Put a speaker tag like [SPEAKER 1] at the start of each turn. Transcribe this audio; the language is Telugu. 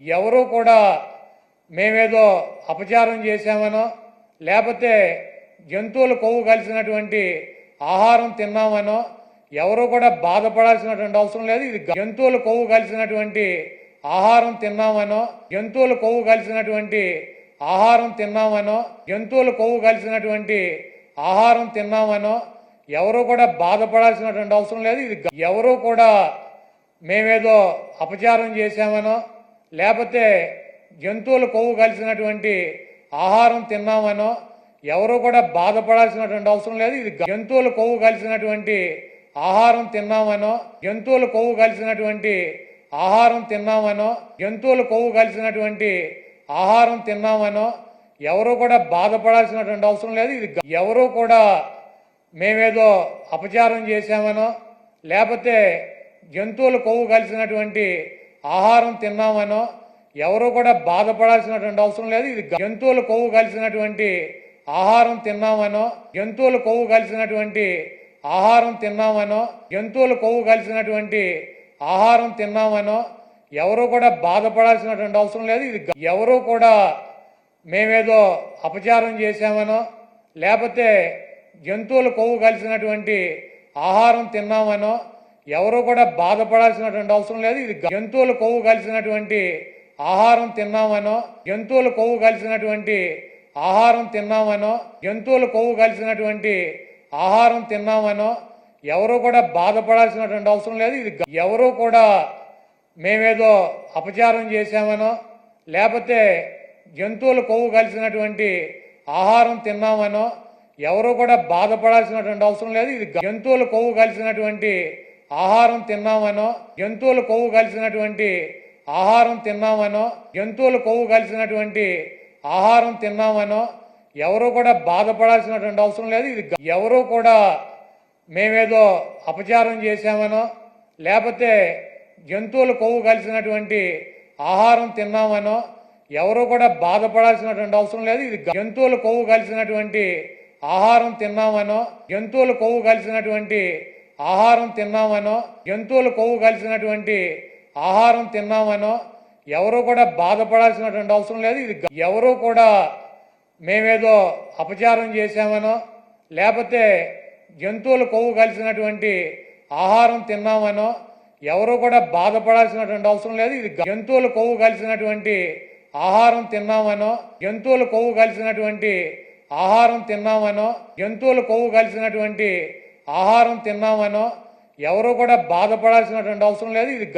[SPEAKER 1] ఎవరూ కూడా మేమేదో అపచారం చేశామనో లేకపోతే జంతువులు కొవ్వు కలిసినటువంటి ఆహారం తిన్నామనో ఎవరూ కూడా బాధపడాల్సినటువంటి అవసరం లేదు. ఇది జంతువులు కొవ్వు కలిసినటువంటి ఆహారం తిన్నామనో జంతువులు కొవ్వు కలిసినటువంటి ఆహారం తిన్నామనో జంతువులు కొవ్వు కలిసినటువంటి ఆహారం తిన్నామనో ఎవరూ కూడా బాధపడాల్సినటువంటి అవసరం లేదు. ఇది ఎవరూ కూడా మేమేదో అపచారం చేశామనో లేకపోతే జంతువులు కొవ్వు కలిసినటువంటి ఆహారం తిన్నామనో ఎవరూ కూడా బాధపడాల్సినటువంటి అవసరం లేదు. ఇది జంతువులు కొవ్వు కలిసినటువంటి ఆహారం తిన్నామనో జంతువులు కొవ్వు కలిసినటువంటి ఆహారం తిన్నామనో జంతువులు కొవ్వు కలిసినటువంటి ఆహారం తిన్నామనో ఎవరూ కూడా బాధపడాల్సినటువంటి అవసరం లేదు. ఇది ఎవరూ కూడా మేమేదో అపచారం చేశామనో లేకపోతే జంతువులు కొవ్వు కలిసినటువంటి ఆహారం తిన్నామనో ఎవరూ కూడా బాధపడాల్సినటువంటి అవసరం లేదు. ఇది జంతువులు కొవ్వు కలిసినటువంటి ఆహారం తిన్నామనో జంతువులు కొవ్వు కలిసినటువంటి ఆహారం తిన్నామనో జంతువులు కొవ్వు కలిసినటువంటి ఆహారం తిన్నామనో ఎవరూ కూడా బాధపడాల్సినటువంటి అవసరం లేదు. ఇది ఎవరూ కూడా మేమేదో అపచారం చేశామనో లేకపోతే జంతువులు కొవ్వు కలిసినటువంటి ఆహారం తిన్నామనో ఎవరూ కూడా బాధపడాల్సినటువంటి అవసరం లేదు. ఇది జంతువులు కొవ్వు కలిసినటువంటి ఆహారం తిన్నామనో జంతువులు కొవ్వు కలిసినటువంటి ఆహారం తిన్నామనో జంతువులు కొవ్వు కలిసినటువంటి ఆహారం తిన్నామనో ఎవరూ కూడా బాధపడాల్సినటువంటి అవసరం లేదు. ఇది ఎవరూ కూడా మేమేదో అపచారం చేశామనో లేకపోతే జంతువులు కొవ్వు కలిసినటువంటి ఆహారం తిన్నామనో ఎవరూ కూడా బాధపడాల్సినటువంటి అవసరం లేదు. ఇది జంతువులు కొవ్వు కలిసినటువంటి ఆహారం తిన్నామనో జంతువులు కొవ్వు కలిసినటువంటి ఆహారం తిన్నామనో జంతువులు కొవ్వు కలిసినటువంటి ఆహారం తిన్నామనో ఎవరూ కూడా బాధపడాల్సినటువంటి అవసరం లేదు. ఇది ఎవరూ కూడా మేమేదో అపచారం చేశామనో లేకపోతే జంతువులు కొవ్వు కలిసినటువంటి ఆహారం తిన్నామనో ఎవరూ కూడా బాధపడాల్సినటువంటి అవసరం లేదు. ఇది జంతువులు కొవ్వు కలిసినటువంటి ఆహారం తిన్నామనో జంతువులు కొవ్వు కలిసినటువంటి ఆహారం తిన్నామనో జంతువులు కొవ్వు కలిసినటువంటి ఆహారం తిన్నామనో ఎవరూ కూడా బాధపడాల్సినటువంటి అవసరం లేదు. ఇది ఎవరూ కూడా మేమేదో అపచారం చేశామనో లేకపోతే జంతువులు కొవ్వు కలిసినటువంటి ఆహారం తిన్నామనో ఎవరూ కూడా బాధపడాల్సినటువంటి అవసరం లేదు. ఇది జంతువులు కొవ్వు కలిసినటువంటి ఆహారం తిన్నామనో జంతువులు కొవ్వు కలిసినటువంటి ఆహారం తిన్నామనో జంతువులు కొవ్వు కలిసినటువంటి ఆహారం తిన్నామనో ఎవరూ కూడా బాధపడాల్సినటువంటి అవసరం లేదు. ఇది